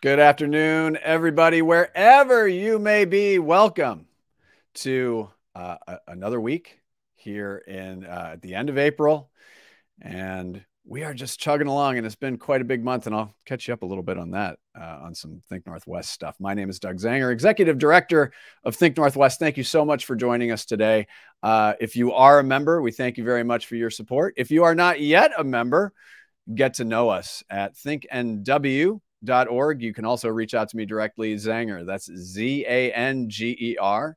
Good afternoon, everybody, wherever you may be. Welcome to another week here in at the end of April, and we are just chugging along. And it's been quite a big month, and I'll catch you up a little bit on that on some Think Northwest stuff. My name is Doug Zanger, Executive Director of Think Northwest. Thank you so much for joining us today. If you are a member, we thank you very much for your support. If you are not yet a member, get to know us at thinknw.org. You can also reach out to me directly, Zanger. That's Zanger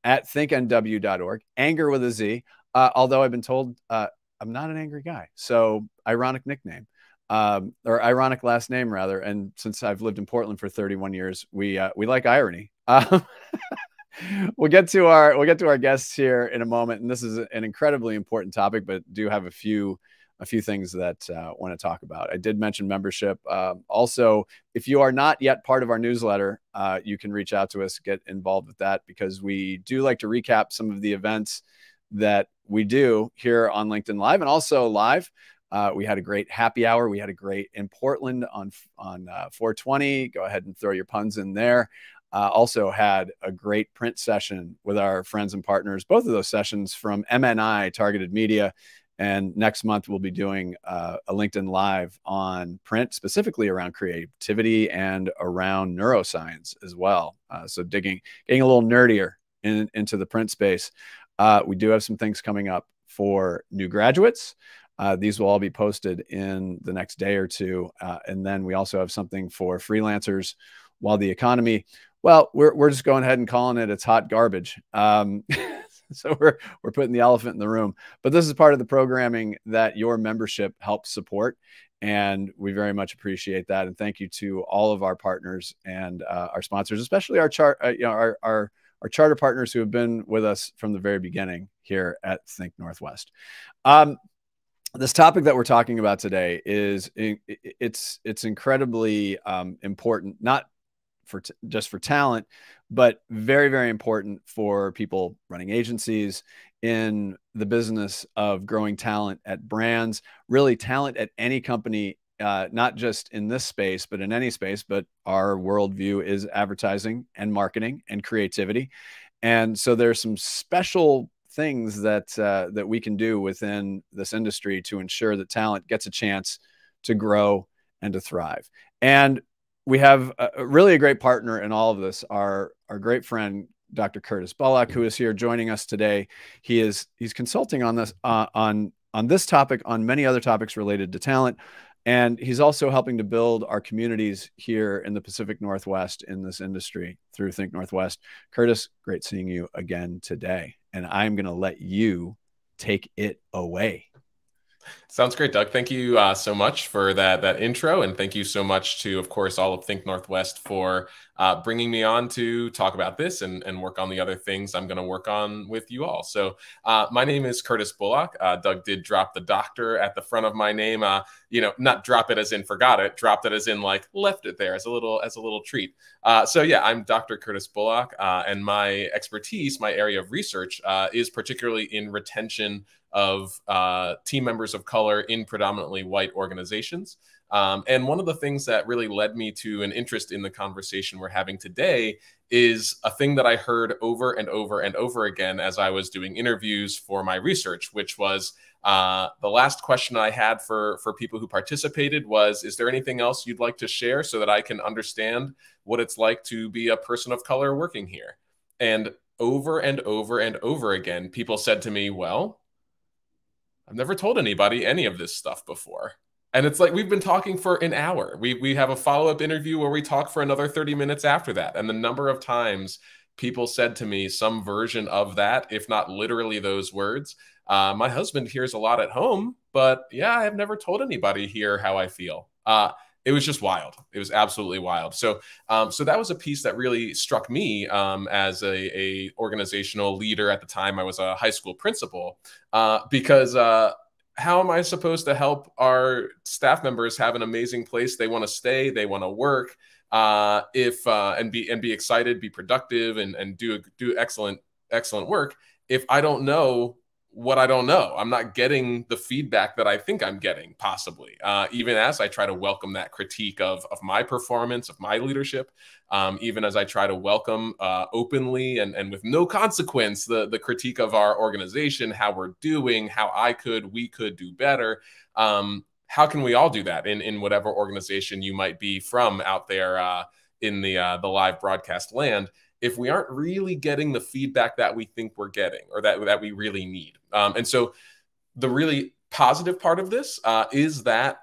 at thinknw.org. Anger with a Z. Although I've been told I'm not an angry guy. So ironic nickname. Or ironic last name, rather. And since I've lived in Portland for 31 years, we like irony. We'll get to our guests here in a moment, and this is an incredibly important topic, but do have a few things that I want to talk about. I did mention membership. Also, if you are not yet part of our newsletter, you can reach out to us, get involved with that, because we do like to recap some of the events that we do here on LinkedIn Live and also live. We had a great happy hour. We had a great in Portland on 420. Go ahead and throw your puns in there. Also had a great print session with our friends and partners, both of those sessions from MNI Targeted Media. And next month, we'll be doing a LinkedIn Live on print, specifically around creativity and around neuroscience as well. So getting a little nerdier into the print space. We do have some things coming up for new graduates. These will all be posted in the next day or two. And then we also have something for freelancers while the economy, well, we're just going ahead and calling it, it's hot garbage. So we're putting the elephant in the room, but this is part of the programming that your membership helps support, and we very much appreciate that. And thank you to all of our partners and our sponsors, especially our charter partners who have been with us from the very beginning here at Think Northwest. This topic that we're talking about today is it's incredibly important, not just for talent, but very, very important for people running agencies, in the business of growing talent at brands, really talent at any company, not just in this space, but in any space. But our worldview is advertising and marketing and creativity. And so there's some special things that we can do within this industry to ensure that talent gets a chance to grow and to thrive. And we have really a great partner in all of this, our great friend, Dr. Curtis Bullock, who is here joining us today. He's consulting on this on this topic, on many other topics related to talent, and he's also helping to build our communities here in the Pacific Northwest in this industry through Think Northwest. Curtis, great seeing you again today, and I'm going to let you take it away. Sounds great, Doug. Thank you so much for that intro. And thank you so much to, of course, all of Think Northwest for bringing me on to talk about this and work on the other things I'm going to work on with you all. So my name is Curtis Bullock. Doug did drop the doctor at the front of my name. Not drop it as in forgot it, dropped it as in like left it there as a little treat. So yeah, I'm Dr. Curtis Bullock, and my expertise, my area of research is particularly in retention of team members of color in predominantly white organizations. And one of the things that really led me to an interest in the conversation we're having today is a thing that I heard over and over and over again as I was doing interviews for my research, which was the last question I had for people who participated was, is there anything else you'd like to share so that I can understand what it's like to be a person of color working here? And over and over and over again, people said to me, well, I've never told anybody any of this stuff before. And it's like, we've been talking for an hour. We have a follow-up interview where we talk for another 30 minutes after that. And the number of times people said to me some version of that, if not literally those words, my husband hears a lot at home, but yeah, I've never told anybody here how I feel. It was just wild. It was absolutely wild. So that was a piece that really struck me as a organizational leader at the time. I was a high school principal because how am I supposed to help our staff members have an amazing place they want to stay, they want to work, and be excited, be productive, and do excellent work if I don't know what I don't know. I'm not getting the feedback that I think I'm getting, possibly, even as I try to welcome that critique of my performance, of my leadership, even as I try to welcome openly and with no consequence the critique of our organization, how we're doing, how we could do better. How can we all do that in whatever organization you might be from out there in the live broadcast land, if we aren't really getting the feedback that we think we're getting or that we really need? And so the really positive part of this is that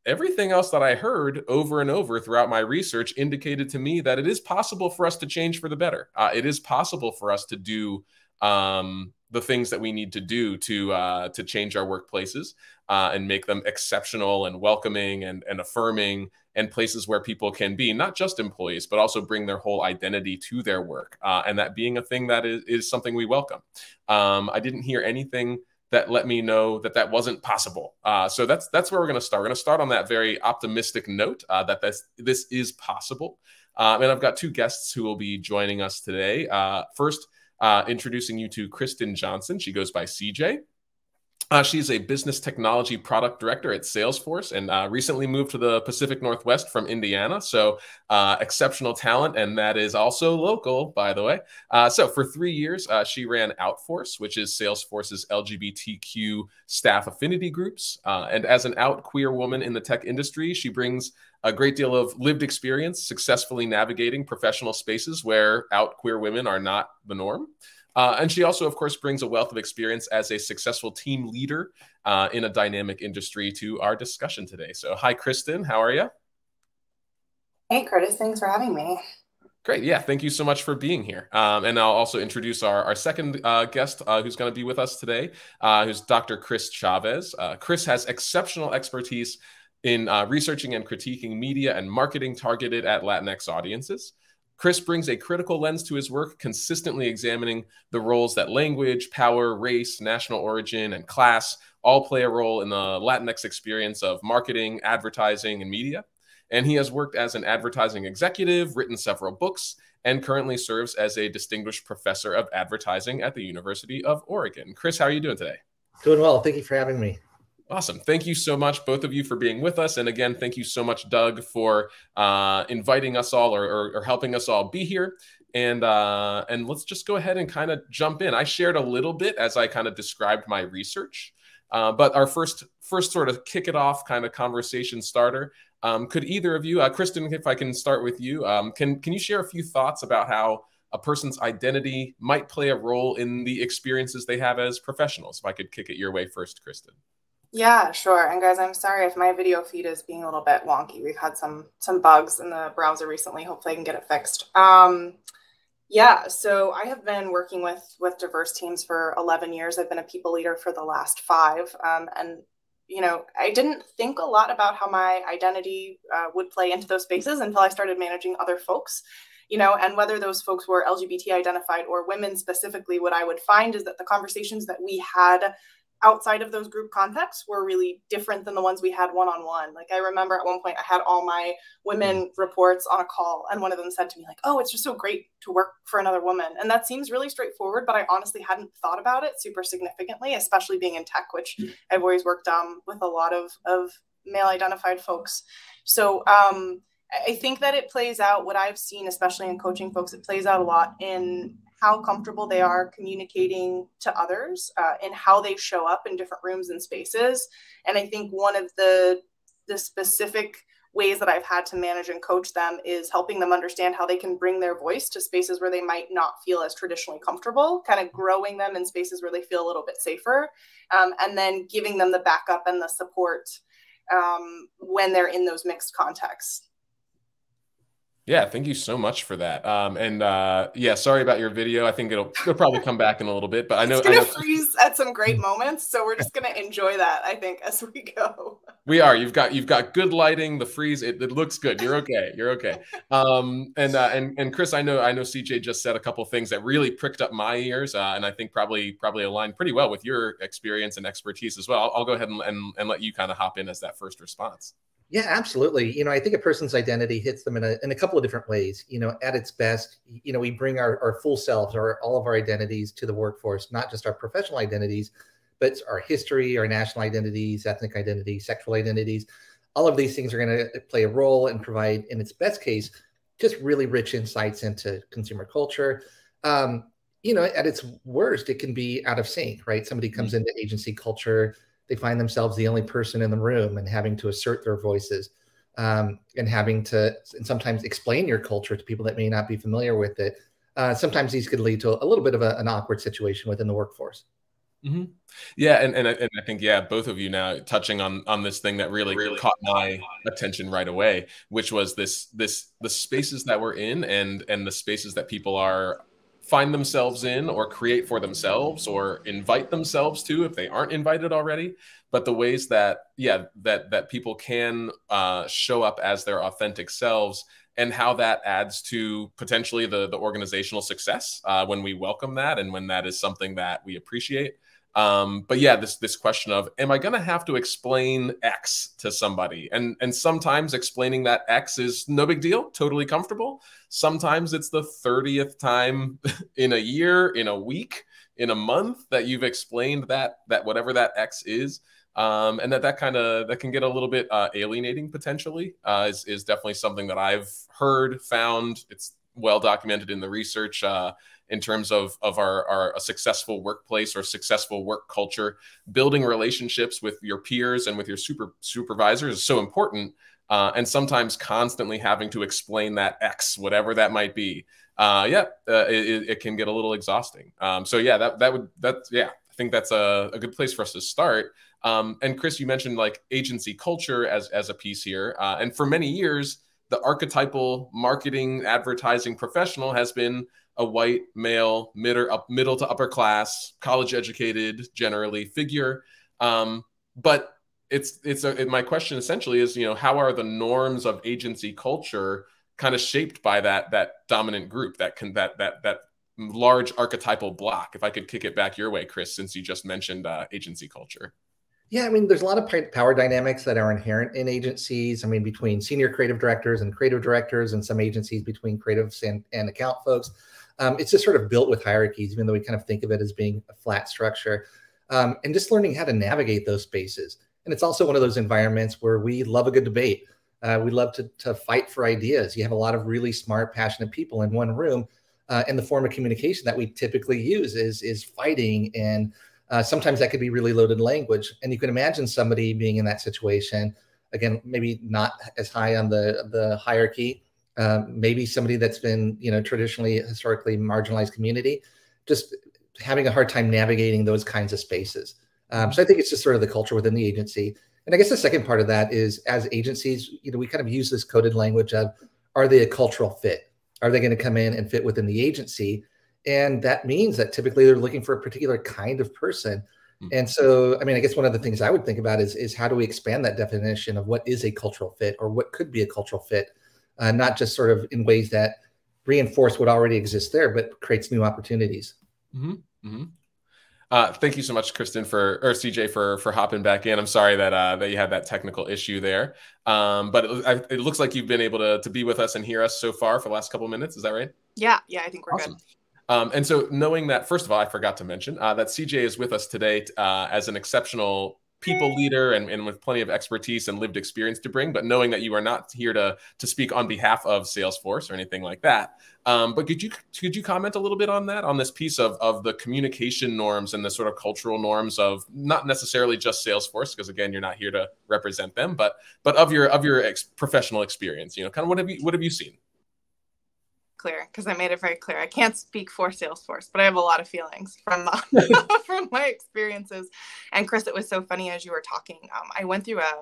everything else that I heard over and over throughout my research indicated to me that it is possible for us to change for the better. It is possible for us to do the things that we need to do to change our workplaces and make them exceptional and welcoming and affirming, and places where people can be not just employees, but also bring their whole identity to their work. And that being a thing that is something we welcome. I didn't hear anything that let me know that wasn't possible. So that's where we're going to start. We're going to start on that very optimistic note that this is possible. And I've got two guests who will be joining us today. First, introducing you to Christin Johnson. She goes by CJ. She's a business technology product director at Salesforce and recently moved to the Pacific Northwest from Indiana. So exceptional talent, and that is also local, by the way. So for 3 years, she ran Outforce, which is Salesforce's LGBTQ staff affinity groups. And as an out queer woman in the tech industry, she brings a great deal of lived experience successfully navigating professional spaces where out queer women are not the norm. And she also, of course, brings a wealth of experience as a successful team leader in a dynamic industry to our discussion today. So hi, Christin. How are you? Hey, Curtis. Thanks for having me. Great. Yeah, thank you so much for being here. And I'll also introduce our second guest who's going to be with us today, who's Dr. Chris Chávez. Chris has exceptional expertise in researching and critiquing media and marketing targeted at Latinx audiences. Chris brings a critical lens to his work, consistently examining the roles that language, power, race, national origin, and class all play a role in the Latinx experience of marketing, advertising, and media. And he has worked as an advertising executive, written several books, and currently serves as a distinguished professor of advertising at the University of Oregon. Chris, how are you doing today? Doing well. Thank you for having me. Awesome. Thank you so much, both of you, for being with us. And again, thank you so much, Doug, for inviting us all or helping us all be here. And let's just go ahead and kind of jump in. I shared a little bit as I kind of described my research, but our first sort of kick it off kind of conversation starter. Could either of you, Christin, if I can start with you, can you share a few thoughts about how a person's identity might play a role in the experiences they have as professionals? If I could kick it your way first, Christin. Yeah, sure. And guys, I'm sorry if my video feed is being a little bit wonky. We've had some bugs in the browser recently. Hopefully I can get it fixed. Yeah, so I have been working with diverse teams for 11 years. I've been a people leader for the last 5. And, you know, I didn't think a lot about how my identity would play into those spaces until I started managing other folks. You know, and whether those folks were LGBT identified or women specifically, what I would find is that the conversations that we had outside of those group contexts were really different than the ones we had one-on-one. Like I remember at one point I had all my women reports on a call, and one of them said to me like, "Oh, it's just so great to work for another woman." And that seems really straightforward, but I honestly hadn't thought about it super significantly, especially being in tech, which I've always worked with a lot of male identified folks. So I think that it plays out, what I've seen, especially in coaching folks, it plays out a lot in how comfortable they are communicating to others and how they show up in different rooms and spaces. And I think one of the specific ways that I've had to manage and coach them is helping them understand how they can bring their voice to spaces where they might not feel as traditionally comfortable, kind of growing them in spaces where they feel a little bit safer, and then giving them the backup and the support when they're in those mixed contexts. Yeah, thank you so much for that. Yeah, sorry about your video. I think it'll probably come back in a little bit, but I know it's gonna freeze at some great moments, so we're just gonna enjoy that, I think, as we go. We are. You've got good lighting. The freeze, it looks good. You're okay. You're okay. And Chris, I know CJ just said a couple of things that really pricked up my ears, and I think probably aligned pretty well with your experience and expertise as well. I'll go ahead and let you kind of hop in as that first response. Yeah, absolutely. I think a person's identity hits them in a couple of different ways. At its best, we bring our full selves, all of our identities to the workforce, not just our professional identities, but our history, our national identities, ethnic identities, sexual identities. All of these things are going to play a role and provide, in its best case, just really rich insights into consumer culture. At its worst, it can be out of sync, right? Somebody comes into agency culture, they find themselves the only person in the room and having to assert their voices, and having to and sometimes explain your culture to people that may not be familiar with it. Sometimes these could lead to a little bit of an awkward situation within the workforce. Mm-hmm. Yeah, and I think, yeah, both of you now touching on this thing that really caught my attention right away, which was the spaces that we're in and the spaces that people find themselves in or create for themselves or invite themselves to if they aren't invited already. But the ways that people can show up as their authentic selves, and how that adds to potentially the organizational success when we welcome that and when that is something that we appreciate. But yeah, this question of, am I going to have to explain X to somebody? And sometimes explaining that X is no big deal, totally comfortable. Sometimes it's the 30th time in a year, in a week, in a month that you've explained that whatever that X is. And that can get a little bit alienating potentially, is definitely something that I've heard, found. It's well documented in the research, in terms of a successful workplace or successful work culture. Building relationships with your peers and with your supervisors is so important. And sometimes constantly having to explain that X, whatever that might be, it can get a little exhausting. So yeah, I think that's a good place for us to start. And Chris, you mentioned like agency culture as a piece here. And for many years, the archetypal marketing advertising professional has been a white male, middle to upper class, college educated, generally figure. But my question essentially is, how are the norms of agency culture kind of shaped by that dominant group, that large archetypal block? If I could kick it back your way, Chris, since you just mentioned agency culture. Yeah, there's a lot of power dynamics that are inherent in agencies. Between senior creative directors and some agencies between creatives and account folks. It's just sort of built with hierarchies, even though we kind of think of it as being a flat structure, and just learning how to navigate those spaces. And it's also one of those environments where we love a good debate. We love to fight for ideas. You have a lot of really smart, passionate people in one room, and the form of communication that we typically use is fighting, and sometimes that could be really loaded language. And you can imagine somebody being in that situation, again, maybe not as high on the hierarchy, maybe somebody that's been, historically marginalized community, just having a hard time navigating those kinds of spaces. So I think it's just sort of the culture within the agency. And I guess the second part of that is, as agencies, we kind of use this coded language of, are they a cultural fit? Are they going to come in and fit within the agency? And that means that typically they're looking for a particular kind of person. And so, I guess one of the things I would think about is how do we expand that definition of what is a cultural fit, or what could be a cultural fit, not just sort of in ways that reinforce what already exists there, but creates new opportunities. Mm-hmm. Mm-hmm. Thank you so much, Christin, or CJ, for hopping back in. I'm sorry that you had that technical issue there, but it looks like you've been able to be with us and hear us so far for the last couple of minutes. Is that right? Yeah, I think we're awesome. Good. And so knowing that, first of all, I forgot to mention that CJ is with us today as an exceptional people leader and with plenty of expertise and lived experience to bring, but knowing that you are not here to speak on behalf of Salesforce or anything like that. But could you comment a little bit on that, on this piece of the communication norms and the sort of cultural norms of not necessarily just Salesforce, because again, you're not here to represent them, but of your professional experience, kind of what have you seen? Clear, because I made it very clear. I can't speak for Salesforce, but I have a lot of feelings from from my experiences. And Chris, it was so funny as you were talking. I went through a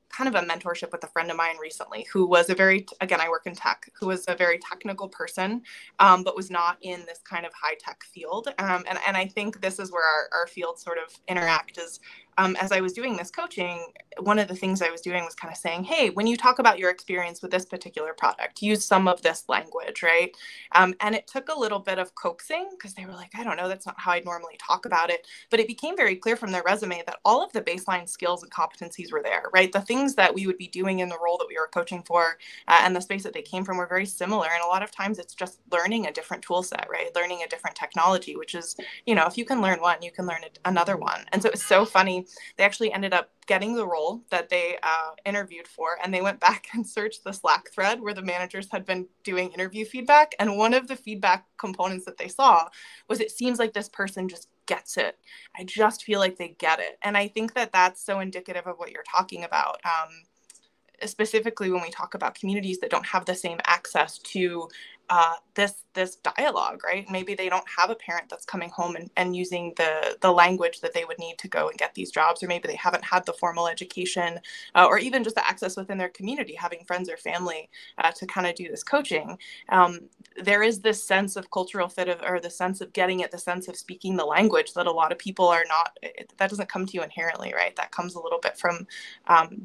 kind of a mentorship with a friend of mine recently who was I work in tech, who was a very technical person, but was not in this kind of high tech field. And I think this is where our fields sort of interact is as I was doing this coaching, one of the things I was doing was kind of saying, hey, when you talk about your experience with this particular product, use some of this language, right? And it took a little bit of coaxing because they were like, I don't know, that's not how I'd normally talk about it. But it became very clear from their resume that all of the baseline skills and competencies were there, right? The things that we would be doing in the role that we were coaching for and the space that they came from were very similar. And a lot of times it's just learning a different tool set, right? Learning a different technology, which is, if you can learn one, you can learn another one. And so it was so funny. They actually ended up getting the role that they interviewed for, and they went back and searched the Slack thread where the managers had been doing interview feedback. And one of the feedback components that they saw was, it seems like this person just gets it. I just feel like they get it. And I think that that's so indicative of what you're talking about. Specifically when we talk about communities that don't have the same access to this dialogue, right? Maybe they don't have a parent that's coming home and using the language that they would need to go and get these jobs, or maybe they haven't had the formal education or even just the access within their community, having friends or family to kind of do this coaching. There is this sense of cultural fit or the sense of getting it, the sense of speaking the language that a lot of people are not, that doesn't come to you inherently, right? That comes a little bit from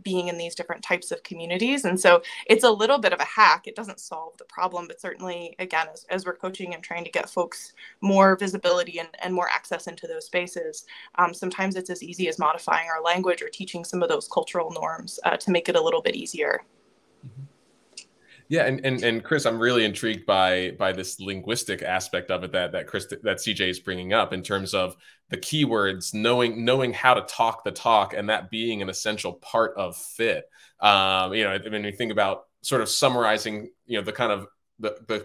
being in these different types of communities. And so it's a little bit of a hack. It doesn't solve the problem, but certainly, again, as we're coaching and trying to get folks more visibility and more access into those spaces, sometimes it's as easy as modifying our language or teaching some of those cultural norms to make it a little bit easier. Mm-hmm. Yeah, and Chris, I'm really intrigued by this linguistic aspect of it that CJ is bringing up in terms of the keywords, knowing how to talk the talk, and that being an essential part of fit. When you think about sort of summarizing, the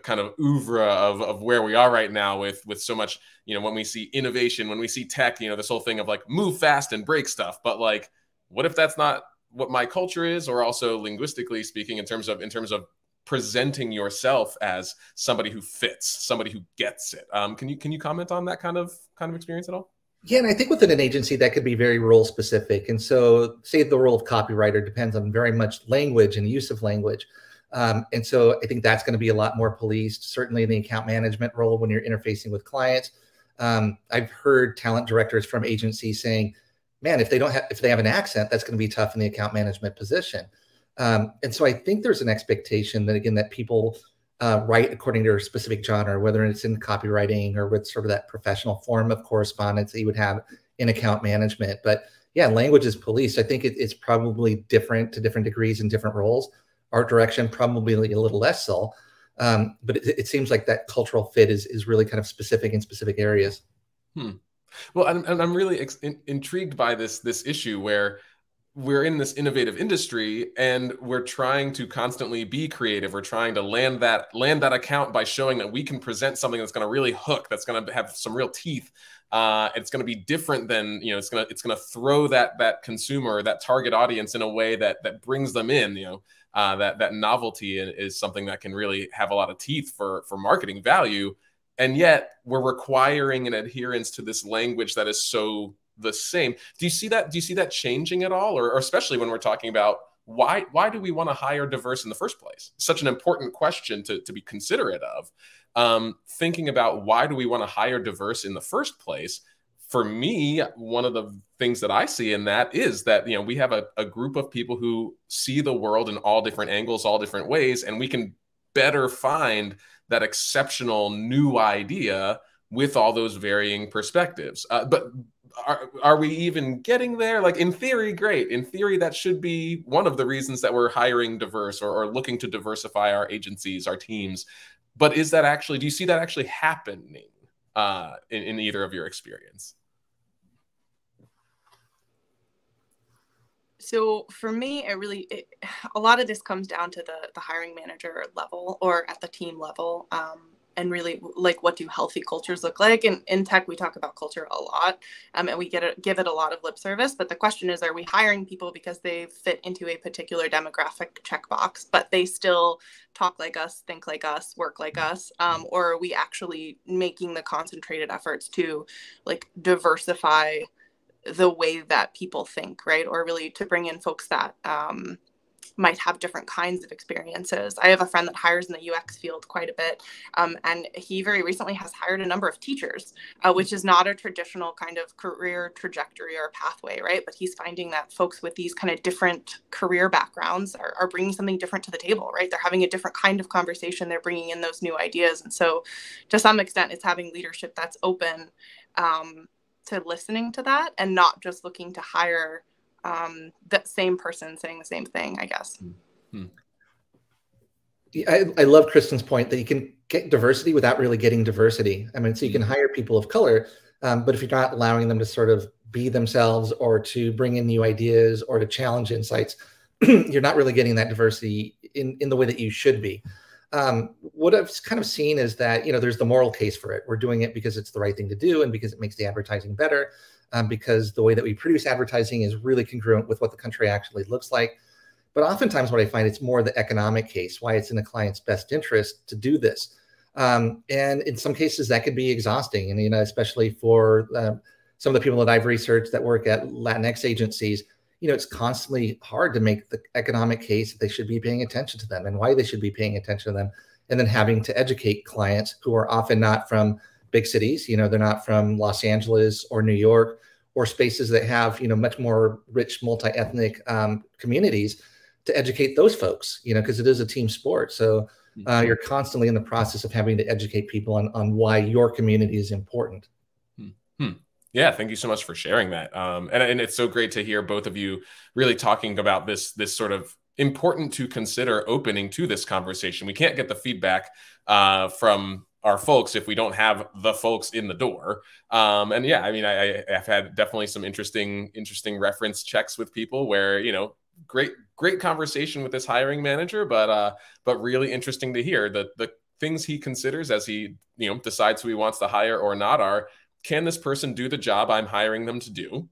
kind of oeuvre of where we are right now with so much, when we see innovation, when we see tech, this whole thing of like move fast and break stuff. But like, what if that's not what my culture is, or also linguistically speaking, in terms of presenting yourself as somebody who fits, somebody who gets it? Can you comment on that kind of experience at all? Yeah, and I think within an agency that could be very role specific. And so say the role of copywriter depends on very much language and use of language. And so I think that's going to be a lot more policed, certainly in the account management role when you're interfacing with clients. I've heard talent directors from agencies saying, man, if they have an accent, that's going to be tough in the account management position. And so I think there's an expectation that, again, that people write according to their specific genre, whether it's in copywriting or with sort of that professional form of correspondence that you would have in account management. But yeah, language is policed. I think it's probably different to different degrees in different roles. Art direction, probably a little less so. But it seems like that cultural fit is really kind of specific in specific areas. Well, I'm really intrigued by this issue where we're in this innovative industry and we're trying to constantly be creative. We're trying to land that account by showing that we can present something that's going to really hook, that's going to have some real teeth. It's going to be different than, it's going to throw that consumer, that target audience in a way that brings them in. That novelty is something that can really have a lot of teeth for marketing value. And yet we're requiring an adherence to this language that is so the same. Do you see that changing at all? Or especially when we're talking about why do we want to hire diverse in the first place? Such an important question to be considerate of. Thinking about why do we want to hire diverse in the first place? For me, one of the things that I see in that is that, we have a group of people who see the world in all different angles, all different ways, and we can better find that exceptional new idea with all those varying perspectives. But are we even getting there? Like, in theory, great. In theory, that should be one of the reasons that we're hiring diverse or looking to diversify our agencies, our teams. But do you see that actually happening in either of your experience? So for me, a lot of this comes down to the hiring manager level or at the team level. And really, like, what do healthy cultures look like? And in tech, we talk about culture a lot, and we give it a lot of lip service. But the question is, are we hiring people because they fit into a particular demographic checkbox, but they still talk like us, think like us, work like us? Or are we actually making the concentrated efforts to, like, diversify the way that people think, right? Or really to bring in folks that might have different kinds of experiences. I have a friend that hires in the UX field quite a bit, and he very recently has hired a number of teachers, which is not a traditional kind of career trajectory or pathway, right? But he's finding that folks with these kind of different career backgrounds are bringing something different to the table, right? They're having a different kind of conversation. They're bringing in those new ideas. And so to some extent, it's having leadership that's open to listening to that and not just looking to hire that same person saying the same thing, I guess. Mm-hmm. I love Christin's point that you can get diversity without really getting diversity. I mean, so you can hire people of color, but if you're not allowing them to sort of be themselves or to bring in new ideas or to challenge insights, you're not really getting that diversity in the way that you should be. What I've kind of seen is that, there's the moral case for it. We're doing it because it's the right thing to do and because it makes the advertising better, because the way that we produce advertising is really congruent with what the country actually looks like. But oftentimes what I find, it's more the economic case, why it's in the client's best interest to do this. And in some cases that could be exhausting. And, especially for some of the people that I've researched that work at Latinx agencies, it's constantly hard to make the economic case that they should be paying attention to them and why they should be paying attention to them. And then having to educate clients who are often not from big cities, they're not from Los Angeles or New York or spaces that have, much more rich multi-ethnic communities, to educate those folks, because it is a team sport. So you're constantly in the process of having to educate people on why your community is important. Yeah, thank you so much for sharing that. And it's so great to hear both of you really talking about this sort of important to consider opening to this conversation. We can't get the feedback from our folks if we don't have the folks in the door. And yeah, I mean, I've had definitely some interesting reference checks with people where, great conversation with this hiring manager, but really interesting to hear the things he considers as he, decides who he wants to hire or not are, can this person do the job I'm hiring them to do?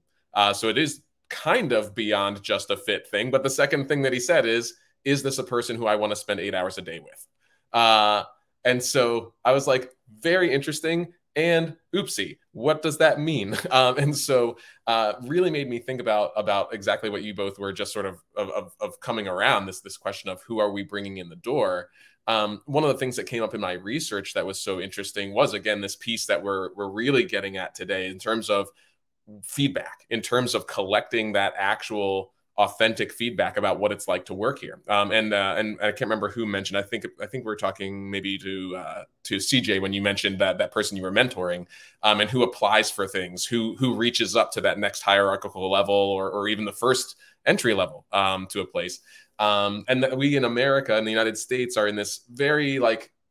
So it is kind of beyond just a fit thing. But the second thing that he said is this a person who I want to spend 8 hours a day with? And so I was like, very interesting. And oopsie, what does that mean? And so really made me think about exactly what you both were just sort of coming around, this question of who are we bringing in the door? One of the things that came up in my research that was so interesting was, again, this piece that we're really getting at today in terms of feedback, in terms of collecting that actual authentic feedback about what it's like to work here. And I can't remember who mentioned, I think we're talking maybe to CJ when you mentioned that person you were mentoring, and who applies for things, who reaches up to that next hierarchical level or even the first entry level to a place. And that we in America, in the United States, are in this very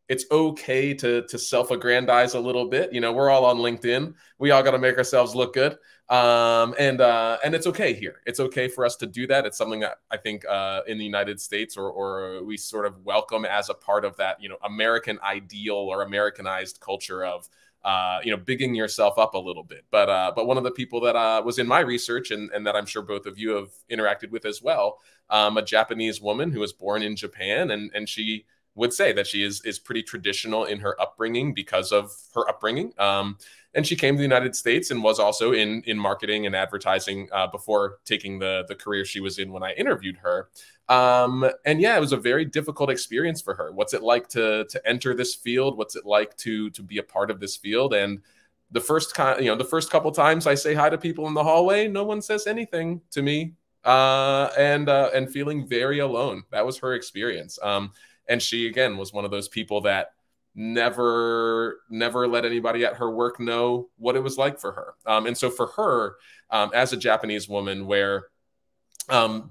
it's okay to self-aggrandize a little bit. We're all on LinkedIn. We all got to make ourselves look good. And it's okay here. It's okay for us to do that. It's something that I think in the United States or we sort of welcome as a part of that, American ideal or Americanized culture of, bigging yourself up a little bit. But one of the people that was in my research and that I'm sure both of you have interacted with as well, a Japanese woman who was born in Japan, and she would say that she is pretty traditional in her upbringing because of her upbringing. And she came to the United States and was also in marketing and advertising before taking the career she was in when I interviewed her. And yeah, it was a very difficult experience for her. What's it like to enter this field? What's it like to be a part of this field? And the first couple times I say hi to people in the hallway, no one says anything to me, and feeling very alone. That was her experience. And she, again, was one of those people that never let anybody at her work know what it was like for her. And so for her, as a Japanese woman, where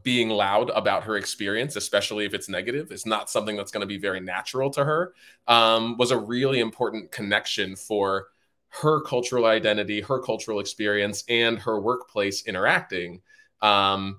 being loud about her experience, especially if it's negative, is not something that's going to be very natural to her, was a really important connection for her cultural identity, her cultural experience, and her workplace interacting,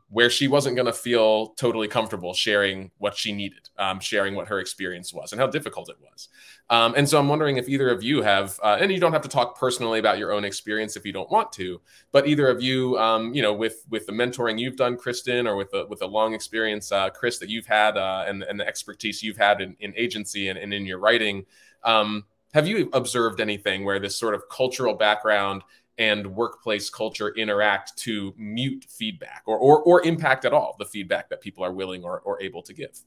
where she wasn't going to feel totally comfortable sharing what she needed, sharing what her experience was and how difficult it was. And so I'm wondering if either of you have, and you don't have to talk personally about your own experience if you don't want to, but either of you, with the mentoring you've done, Christin, or with a long experience, Chris, that you've had, and the expertise you've had in agency and in your writing, have you observed anything where this sort of cultural background and workplace culture interact to mute feedback or impact at all the feedback that people are willing or able to give?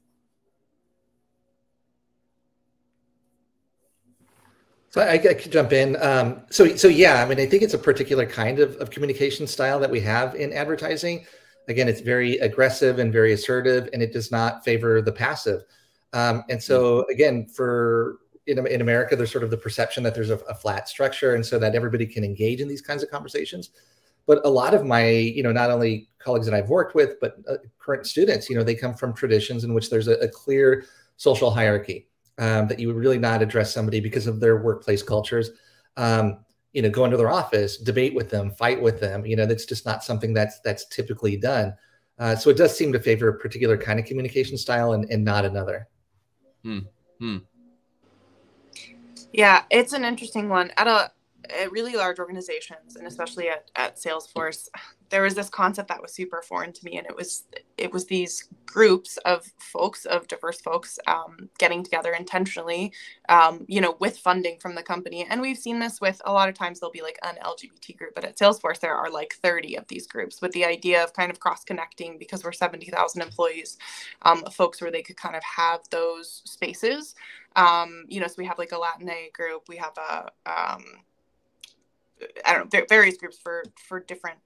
So I could jump in. So yeah, I mean, I think it's a particular kind of communication style that we have in advertising. Again, it's very aggressive and very assertive, and it does not favor the passive. And so again, in America, there's sort of the perception that there's a flat structure, and so that everybody can engage in these kinds of conversations. But a lot of my, not only colleagues that I've worked with, but current students, they come from traditions in which there's a clear social hierarchy. That you would really not address somebody because of their workplace cultures. Go into their office, debate with them, fight with them. That's just not something that's typically done. So it does seem to favor a particular kind of communication style and not another. Yeah, it's an interesting one. At really large organizations, and especially at Salesforce, there was this concept that was super foreign to me, and it was these groups of diverse folks getting together intentionally, with funding from the company. And we've seen this with a lot of times there'll be like an LGBT group, but at Salesforce there are like 30 of these groups, with the idea of kind of cross-connecting, because we're 70,000 employees, folks where they could kind of have those spaces. So we have like a Latina group, we have various groups for different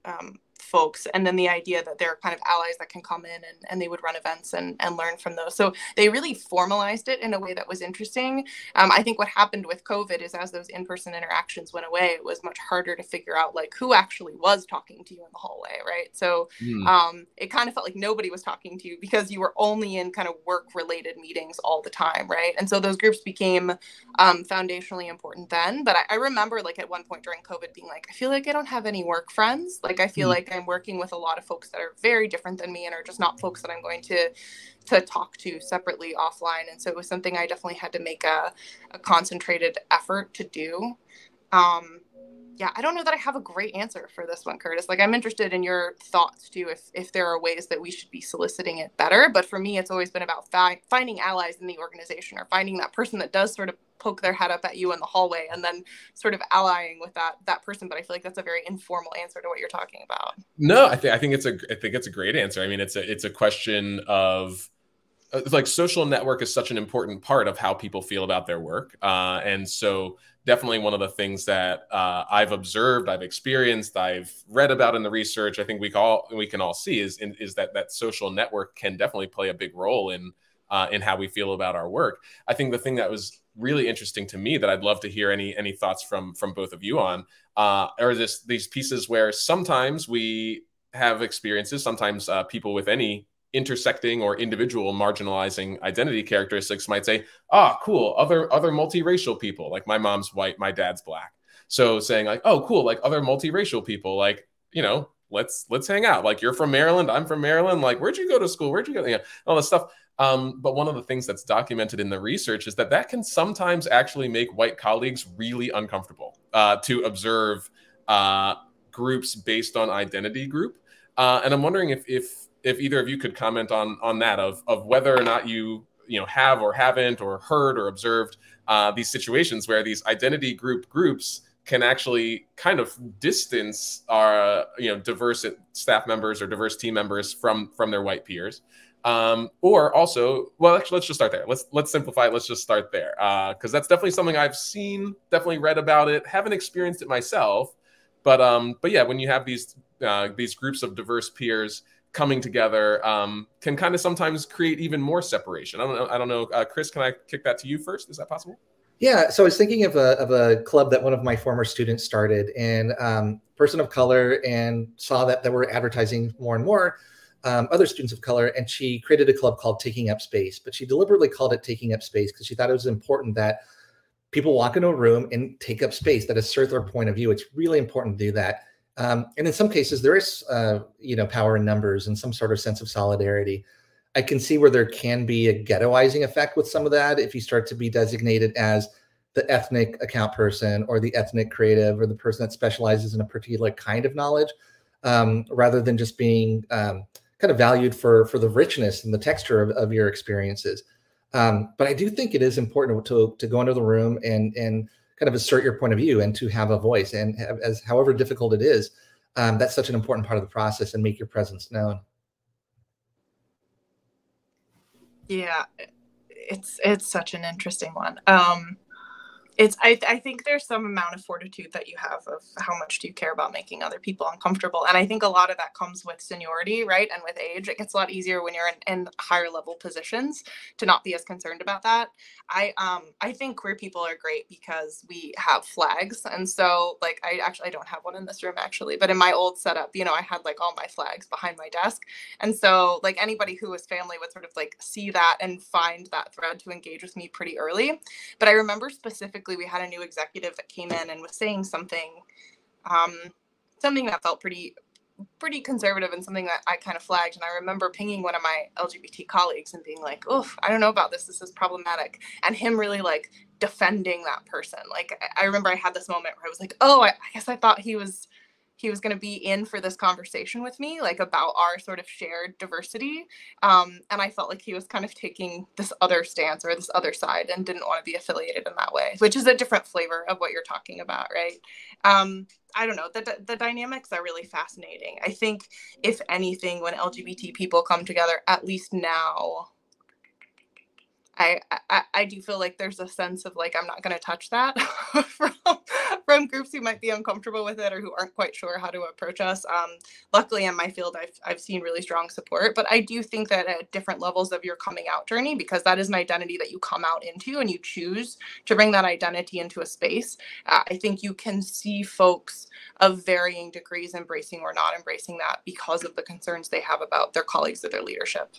folks. And then the idea that they're kind of allies that can come in and they would run events and learn from those. So they really formalized it in a way that was interesting. I think what happened with COVID is, as those in-person interactions went away, it was much harder to figure out like who actually was talking to you in the hallway, right? So it kind of felt like nobody was talking to you because you were only in kind of work-related meetings all the time, right? And so those groups became foundationally important then. But I remember like at one point during COVID being like, I feel like I don't have any work friends. Like I feel like I'm working with a lot of folks that are very different than me and are just not folks that I'm going to talk to separately offline. And so it was something I definitely had to make a concentrated effort to do. Yeah, I don't know that I have a great answer for this one, Curtis. Like, I'm interested in your thoughts too, if there are ways that we should be soliciting it better. But for me, it's always been about finding allies in the organization, or finding that person that does sort of poke their head up at you in the hallway, and then sort of allying with that person. But I feel like that's a very informal answer to what you're talking about. No, I think it's a great answer. I mean, it's a question of like, social network is such an important part of how people feel about their work, and so definitely one of the things that I've observed, I've experienced, I've read about in the research, I think we can all see is that social network can definitely play a big role in how we feel about our work. I think the thing that was really interesting to me that I'd love to hear any thoughts from both of you on are these pieces where sometimes we have experiences, sometimes people with any intersecting or individual marginalizing identity characteristics might say, oh, cool, other multiracial people, like my mom's white, my dad's black. So saying like, oh, cool, like other multiracial people, like, let's hang out. Like, you're from Maryland, I'm from Maryland. Like, where'd you go to school? Where'd you go? All this stuff. But one of the things that's documented in the research is that can sometimes actually make white colleagues really uncomfortable to observe groups based on identity group. And I'm wondering if either of you could comment on that, of whether or not you have or haven't or heard or observed these situations where these identity groups can actually kind of distance our diverse staff members or diverse team members from their white peers. Or also, well, actually, let's just start there. Let's simplify it. Let's just start there, because that's definitely something I've seen, definitely read about it, haven't experienced it myself, but yeah, when you have these groups of diverse peers coming together, can kind of sometimes create even more separation. I don't know. Chris, can I kick that to you first? Is that possible? Yeah. So I was thinking of a club that one of my former students started, and person of color, and saw that we're advertising more and more other students of color. And she created a club called Taking Up Space, but she deliberately called it Taking Up Space because she thought it was important that people walk into a room and take up space, that assert their point of view. It's really important to do that. And in some cases, there is, power in numbers and some sort of sense of solidarity. I can see where there can be a ghettoizing effect with some of that if you start to be designated as the ethnic account person or the ethnic creative or the person that specializes in a particular kind of knowledge, rather than just being kind of valued for the richness and the texture of your experiences. But I do think it is important to go into the room and kind of assert your point of view and to have a voice. And as however difficult it is, that's such an important part of the process, and make your presence known. Yeah, it's such an interesting one. I think there's some amount of fortitude that you have of how much do you care about making other people uncomfortable. And I think a lot of that comes with seniority, right? And with age, it gets a lot easier when you're in higher level positions to not be as concerned about that. I think queer people are great because we have flags. And so like, I don't have one in this room actually, but in my old setup, you know, I had like all my flags behind my desk. And so like anybody who was family would sort of like see that and find that thread to engage with me pretty early. But I remember specifically we had a new executive that came in and was saying something that felt pretty conservative and something that I kind of flagged. And I remember pinging one of my LGBT colleagues and being like, oh, I don't know about this. This is problematic. And him really like defending that person. Like, I remember I had this moment where I was like, oh, I guess I thought he was going to be in for this conversation with me, like about our sort of shared diversity. And I felt like he was kind of taking this other stance or this other side and didn't want to be affiliated in that way, which is a different flavor of what you're talking about, right? I don't know. The dynamics are really fascinating. I think if anything, when LGBT people come together, at least now, I do feel like there's a sense of like, I'm not going to touch that from groups who might be uncomfortable with it or who aren't quite sure how to approach us. Luckily in my field, I've seen really strong support, but I do think that at different levels of your coming out journey, because that is an identity that you come out into and you choose to bring that identity into a space. I think you can see folks of varying degrees embracing or not embracing that because of the concerns they have about their colleagues or their leadership.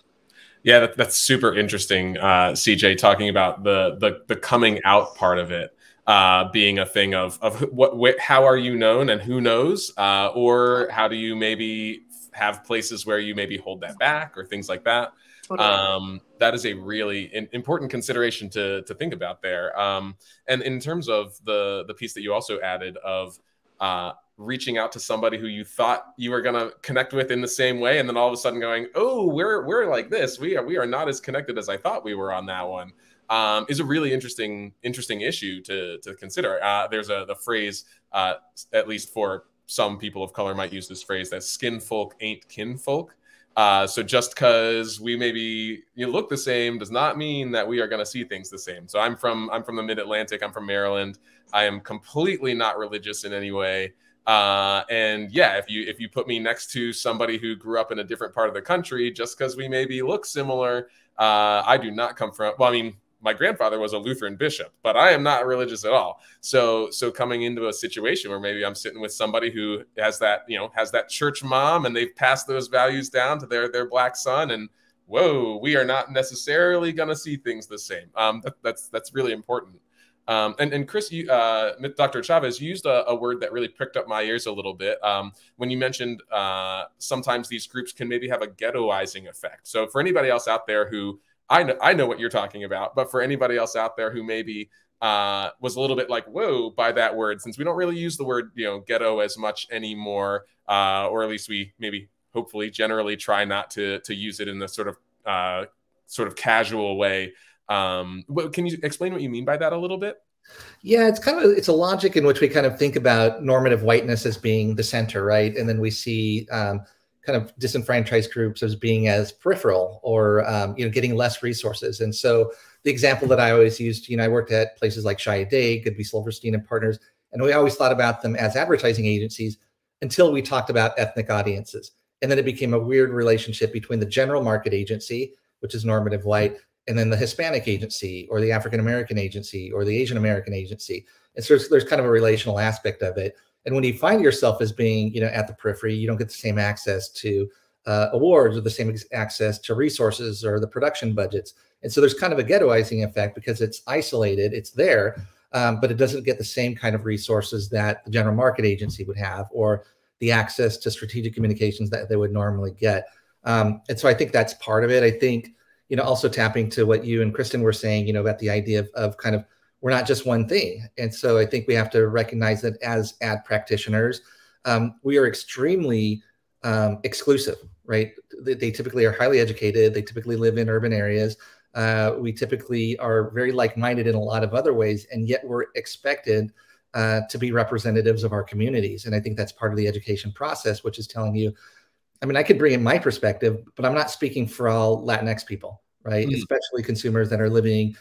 Yeah, that's super interesting, CJ, talking about the coming out part of it being a thing of how are you known and who knows, or how do you maybe have places where you maybe hold that back or things like that. Totally. That is a really important consideration to think about there. And in terms of the piece that you also added of reaching out to somebody who you thought you were going to connect with in the same way, and then all of a sudden going, oh, we're like this. We are not as connected as I thought we were on that one. Is a really interesting issue to consider. There's the phrase, at least for some people of color might use this phrase, that skin folk ain't kin folk. So just because we maybe look the same does not mean that we are going to see things the same. So I'm from the Mid-Atlantic. I'm from Maryland. I am completely not religious in any way. And yeah, if you put me next to somebody who grew up in a different part of the country, just because we maybe look similar, I do not come from, well, I mean, my grandfather was a Lutheran bishop, but I am not religious at all. So coming into a situation where maybe I'm sitting with somebody who has that church mom and they've passed those values down to their black son, and whoa, we are not necessarily going to see things the same. That's really important. And Chris, Dr. Chávez used a word that really pricked up my ears a little bit when you mentioned sometimes these groups can maybe have a ghettoizing effect. So for anybody else out there who, I know what you're talking about, but for anybody else out there who maybe was a little bit like, whoa, by that word, since we don't really use the word, ghetto as much anymore, or at least we maybe hopefully generally try not to use it in the sort of casual way. Can you explain what you mean by that a little bit? Yeah, it's a logic in which we kind of think about normative whiteness as being the center, right? And then we see kind of disenfranchised groups as being as peripheral or, getting less resources. And so the example that I always used, I worked at places like Shia Day, Goodby Silverstein and Partners, and we always thought about them as advertising agencies until we talked about ethnic audiences. And then it became a weird relationship between the general market agency, which is normative white, and then the Hispanic agency or the African-American agency or the Asian American agency. And so there's kind of a relational aspect of it. And when you find yourself as being, at the periphery, you don't get the same access to awards or the same access to resources or the production budgets. And so there's kind of a ghettoizing effect because it's isolated, it's there, but it doesn't get the same kind of resources that the general market agency would have or the access to strategic communications that they would normally get. And so I think that's part of it. I think, also tapping to what you and Christin were saying, about the idea of kind of, we're not just one thing. And so I think we have to recognize that as ad practitioners, we are extremely exclusive, right? They typically are highly educated. They typically live in urban areas. We typically are very like-minded in a lot of other ways, and yet we're expected to be representatives of our communities. And I think that's part of the education process, which is telling you, I mean, I could bring in my perspective, but I'm not speaking for all Latinx people, right? Especially consumers that are living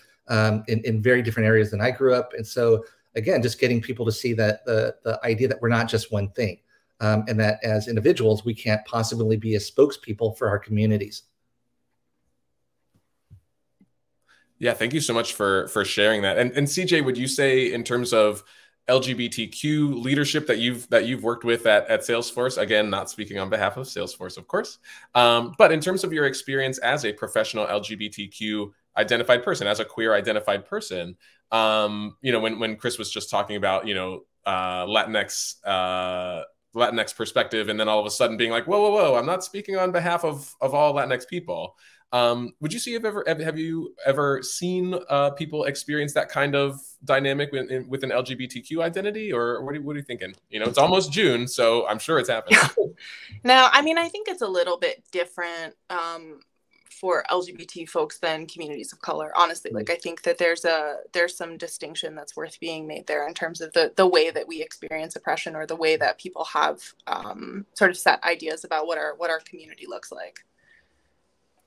in very different areas than I grew up. And so, again, just getting people to see that the idea that we're not just one thing, and that as individuals, we can't possibly be a spokespeople for our communities. Yeah, thank you so much for sharing that. And CJ, would you say in terms of LGBTQ leadership that you've worked with at Salesforce, again, not speaking on behalf of Salesforce, of course, but in terms of your experience as a professional LGBTQ identified person, as a queer identified person, when Chris was just talking about, Latinx perspective, and then all of a sudden being like, whoa, I'm not speaking on behalf of all Latinx people. Would you see have you ever seen people experience that kind of dynamic with an LGBTQ identity, or what are you thinking? It's almost June, so I'm sure it's happened. No, I mean, I think it's a little bit different for LGBT folks than communities of color. Honestly, like I think that there's some distinction that's worth being made there in terms of the way that we experience oppression, or the way that people have sort of set ideas about what our community looks like.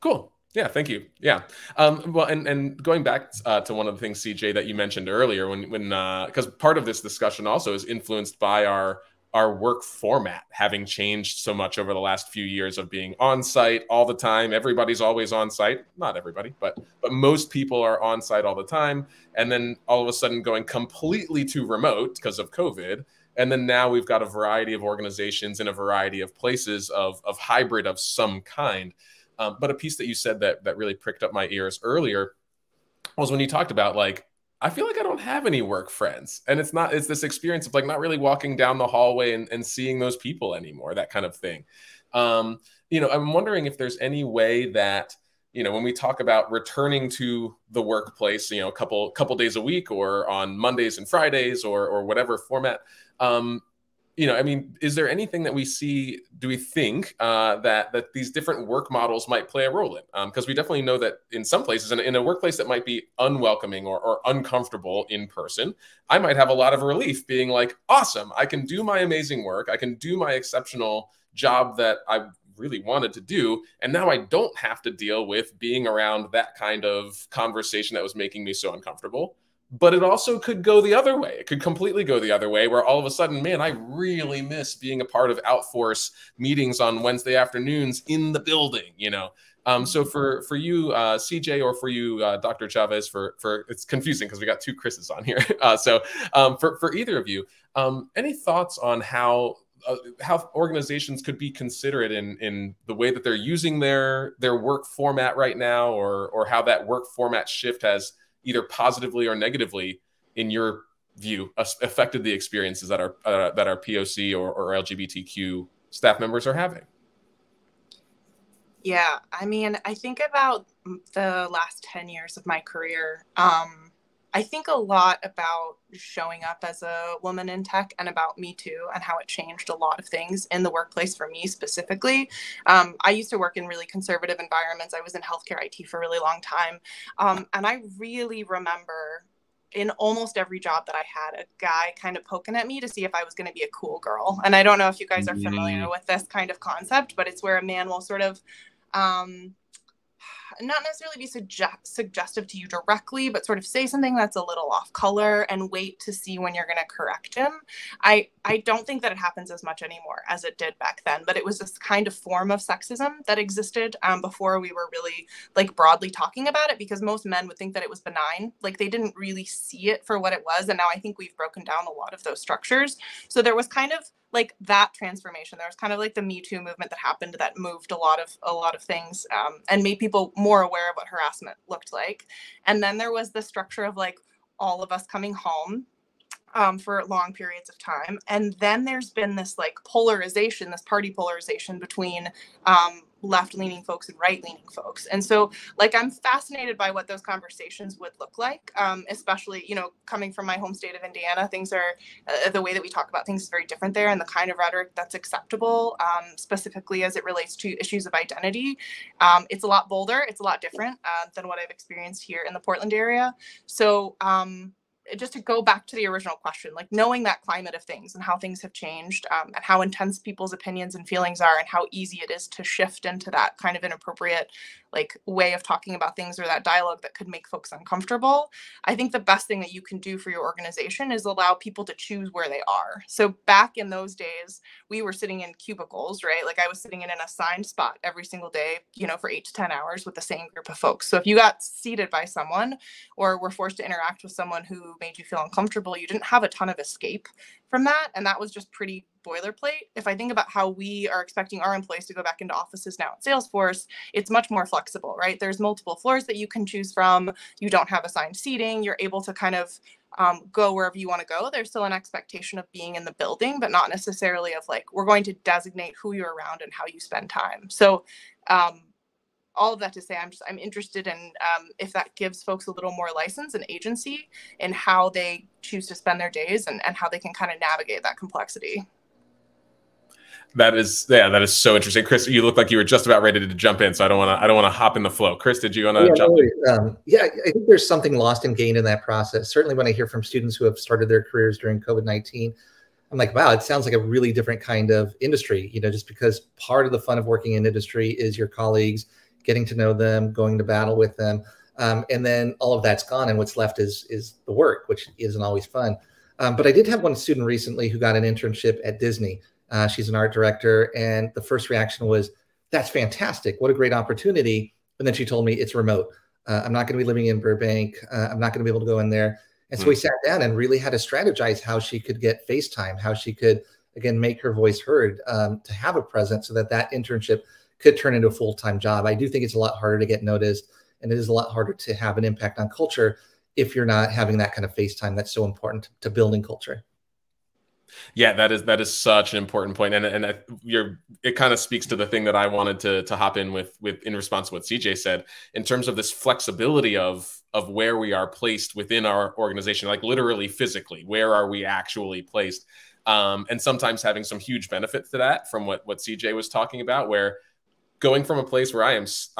Cool. Yeah, thank you. Yeah. Well, and going back to one of the things, CJ, that you mentioned earlier, when because part of this discussion also is influenced by our work format having changed so much over the last few years of being on site all the time. Everybody's always on site. Not everybody, but most people are on site all the time. And then all of a sudden going completely to remote because of COVID. And then now we've got a variety of organizations in a variety of places of hybrid of some kind. But a piece that you said that really pricked up my ears earlier was when you talked about, like, I feel like I don't have any work friends. And it's this experience of like not really walking down the hallway and seeing those people anymore, that kind of thing. I'm wondering if there's any way that, when we talk about returning to the workplace, a couple days a week, or on Mondays and Fridays, or whatever format, is there anything that we see, do we think that these different work models might play a role in? Because we definitely know that in some places, in a workplace that might be unwelcoming or uncomfortable in person, I might have a lot of relief being like, awesome, I can do my amazing work, I can do my exceptional job that I really wanted to do, and now I don't have to deal with being around that kind of conversation that was making me so uncomfortable. But it also could go the other way. It could completely go the other way, where all of a sudden, man, I really miss being a part of Outforce meetings on Wednesday afternoons in the building, So for you, CJ, or for you, Dr. Chávez, for it's confusing because we got two Chris's on here. For either of you, any thoughts on how organizations could be considerate in the way that they're using their work format right now, or how that work format shift has either positively or negatively, in your view, affected the experiences that our POC or LGBTQ staff members are having? Yeah, I mean, I think about the last 10 years of my career. I think a lot about showing up as a woman in tech, and about Me Too, and how it changed a lot of things in the workplace for me specifically. I used to work in really conservative environments. I was in healthcare IT for a really long time. And I really remember in almost every job that I had, a guy kind of poking at me to see if I was going to be a cool girl. And I don't know if you guys are familiar with this kind of concept, but it's where a man will sort of not necessarily be suggestive to you directly, but sort of say something that's a little off color and wait to see when you're going to correct him. I don't think that it happens as much anymore as it did back then, but it was this kind of form of sexism that existed before we were really like broadly talking about it, because most men would think that it was benign. Like they didn't really see it for what it was. And now I think we've broken down a lot of those structures. So there was kind of like that transformation. There was kind of like the Me Too movement that happened that moved a lot of things and made people more aware of what harassment looked like. And then there was the structure of like all of us coming home for long periods of time. And then there's been this like polarization, this party polarization between left-leaning folks and right-leaning folks. And so, like, I'm fascinated by what those conversations would look like, especially, you know, coming from my home state of Indiana. Things are, the way that we talk about things is very different there, and the kind of rhetoric that's acceptable, specifically as it relates to issues of identity. It's a lot bolder. It's a lot different than what I've experienced here in the Portland area. So, just to go back to the original question, like knowing that climate of things and how things have changed, and how intense people's opinions and feelings are, and how easy it is to shift into that kind of inappropriate like way of talking about things, or that dialogue that could make folks uncomfortable. I think the best thing that you can do for your organization is allow people to choose where they are. So back in those days, we were sitting in cubicles, right? Like I was sitting in an assigned spot every single day, you know, for 8 to 10 hours with the same group of folks. So if you got seated by someone or were forced to interact with someone who made you feel uncomfortable, you didn't have a ton of escape from that. And that was just pretty boilerplate. If I think about how we are expecting our employees to go back into offices now at Salesforce, it's much more flexible, right? There's multiple floors that you can choose from. You don't have assigned seating. You're able to kind of go wherever you want to go. There's still an expectation of being in the building, but not necessarily of like, we're going to designate who you're around and how you spend time. So all of that to say, I'm interested in if that gives folks a little more license and agency in how they choose to spend their days, and how they can kind of navigate that complexity. That is so interesting. Chris, you look like you were just about ready to jump in, so I don't want to hop in the flow. Chris, did you want to jump in? Yeah, I think there's something lost and gained in that process. Certainly when I hear from students who have started their careers during COVID-19, I'm like, wow, it sounds like a really different kind of industry, you know, just because part of the fun of working in industry is your colleagues, getting to know them, going to battle with them. And then all of that's gone, and what's left is the work, which isn't always fun. But I did have one student recently who got an internship at Disney. She's an art director, and the first reaction was, that's fantastic. What a great opportunity. And then she told me it's remote. I'm not going to be living in Burbank. I'm not going to be able to go in there. And so we sat down and really had to strategize how she could get FaceTime, how she could, again, make her voice heard, to have a presence so that that internship could turn into a full-time job. I do think it's a lot harder to get noticed, and it is a lot harder to have an impact on culture if you're not having that kind of FaceTime that's so important to building culture. Yeah, that is such an important point, and it kind of speaks to the thing that I wanted to hop in with in response to what CJ said in terms of this flexibility of where we are placed within our organization, like literally physically, where are we actually placed, and sometimes having some huge benefits to that from what CJ was talking about, where going from a place where I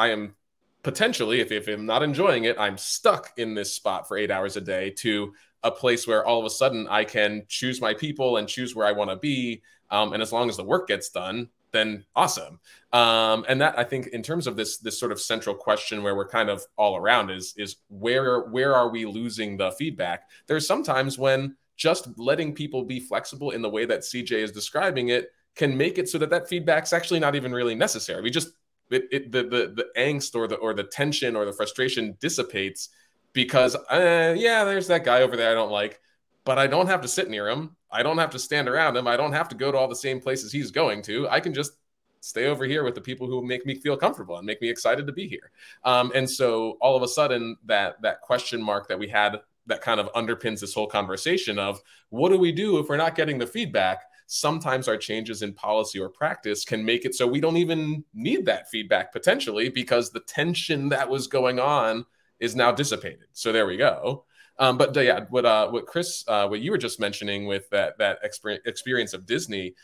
am potentially, if I'm not enjoying it, I'm stuck in this spot for 8 hours a day, to a place where all of a sudden I can choose my people and choose where I want to be. And as long as the work gets done, then awesome. And that, I think, in terms of this sort of central question where we're kind of all around is where are we losing the feedback? There's sometimes when just letting people be flexible in the way that CJ is describing it can make it so that feedback's actually not even really necessary. We just, the angst or the tension or the frustration dissipates because, yeah, there's that guy over there I don't like, but I don't have to sit near him. I don't have to stand around him. I don't have to go to all the same places he's going to. I can just stay over here with the people who make me feel comfortable and make me excited to be here. And so all of a sudden that question mark that we had that kind of underpins this whole conversation of what do we do if we're not getting the feedback? Sometimes our changes in policy or practice can make it so we don't even need that feedback potentially, because the tension that was going on is now dissipated. So there we go. But yeah, what Chris, what you were just mentioning with that experience of Disney